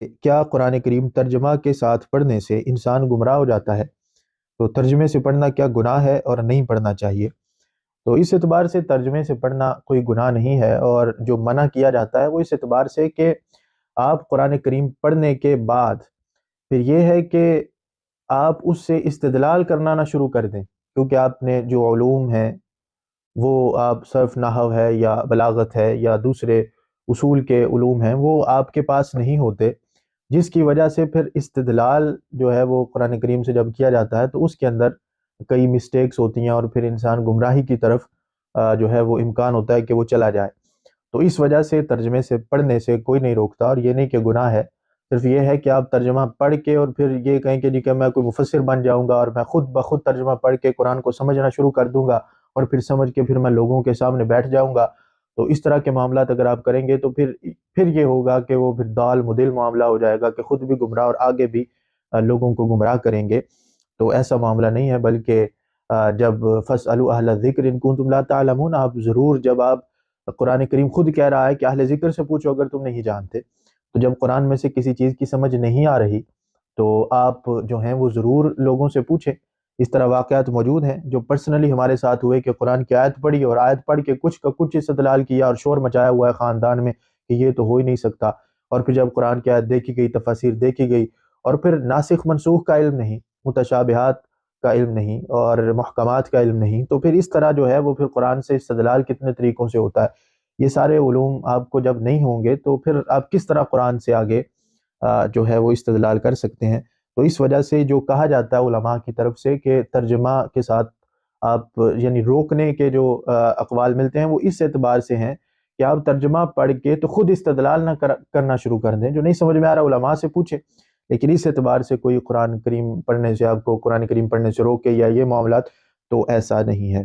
کیا قرآن کریم ترجمہ کے ساتھ پڑھنے سے انسان گمراہ ہو جاتا ہے؟ تو ترجمے سے پڑھنا کیا گناہ ہے اور نہیں پڑھنا چاہیے؟ تو اس اعتبار سے ترجمے سے پڑھنا کوئی گناہ نہیں ہے، اور جو منع کیا جاتا ہے وہ اس اعتبار سے کہ آپ قرآن کریم پڑھنے کے بعد پھر یہ ہے کہ آپ اس سے استدلال کرنا نہ شروع کر دیں، کیونکہ آپ نے جو علوم ہیں وہ آپ صرف نحو ہے یا بلاغت ہے یا دوسرے اصول کے علوم ہیں، وہ آپ کے پاس نہیں ہوتے، جس کی وجہ سے پھر استدلال جو ہے وہ قرآن کریم سے جب کیا جاتا ہے تو اس کے اندر کئی مسٹیکس ہوتی ہیں، اور پھر انسان گمراہی کی طرف جو ہے وہ امکان ہوتا ہے کہ وہ چلا جائے۔ تو اس وجہ سے ترجمے سے پڑھنے سے کوئی نہیں روکتا، اور یہ نہیں کہ گناہ ہے، صرف یہ ہے کہ آپ ترجمہ پڑھ کے اور پھر یہ کہیں کہ جی کہ میں کوئی مفسر بن جاؤں گا اور میں خود بخود ترجمہ پڑھ کے قرآن کو سمجھنا شروع کر دوں گا، اور پھر سمجھ کے پھر میں لوگوں کے سامنے بیٹھ جاؤں گا۔ تو اس طرح کے معاملات اگر آپ کریں گے تو پھر یہ ہوگا کہ وہ پھر دال مدل معاملہ ہو جائے گا کہ خود بھی گمراہ اور آگے بھی لوگوں کو گمراہ کریں گے۔ تو ایسا معاملہ نہیں ہے، بلکہ جب فَاسْأَلُوا أَهْلَ الذِّكْرِ إِن كُنتُمْ لَا تَعْلَمُونَ، آپ ضرور، جب آپ قرآن کریم خود کہہ رہا ہے کہ اہل ذکر سے پوچھو اگر تم نہیں جانتے، تو جب قرآن میں سے کسی چیز کی سمجھ نہیں آ رہی تو آپ جو ہیں وہ ضرور لوگوں سے پوچھیں۔ اس طرح واقعات موجود ہیں جو پرسنلی ہمارے ساتھ ہوئے کہ قرآن کی آیت پڑھی اور آیت پڑھ کے کچھ کا کچھ استدلال کیا اور شور مچایا ہوا ہے خاندان میں کہ یہ تو ہو ہی نہیں سکتا، اور پھر جب قرآن کی آیت دیکھی گئی، تفاسیر دیکھی گئی، اور پھر ناسخ منسوخ کا علم نہیں، متشابہات کا علم نہیں اور محکمات کا علم نہیں، تو پھر اس طرح جو ہے وہ پھر قرآن سے استدلال کتنے طریقوں سے ہوتا ہے۔ یہ سارے علوم آپ کو جب نہیں ہوں گے تو پھر آپ کس طرح قرآن سے آگے جو ہے وہ استدلال کر سکتے ہیں؟ تو اس وجہ سے جو کہا جاتا ہے علماء کی طرف سے کہ ترجمہ کے ساتھ آپ یعنی روکنے کے جو اقوال ملتے ہیں وہ اس اعتبار سے ہیں کہ آپ ترجمہ پڑھ کے تو خود استدلال نہ کرنا شروع کر دیں، جو نہیں سمجھ میں آ رہا علماء سے پوچھیں، لیکن اس اعتبار سے کوئی قرآن کریم پڑھنے سے آپ کو قرآن کریم پڑھنے سے روکے یا یہ معاملات، تو ایسا نہیں ہے۔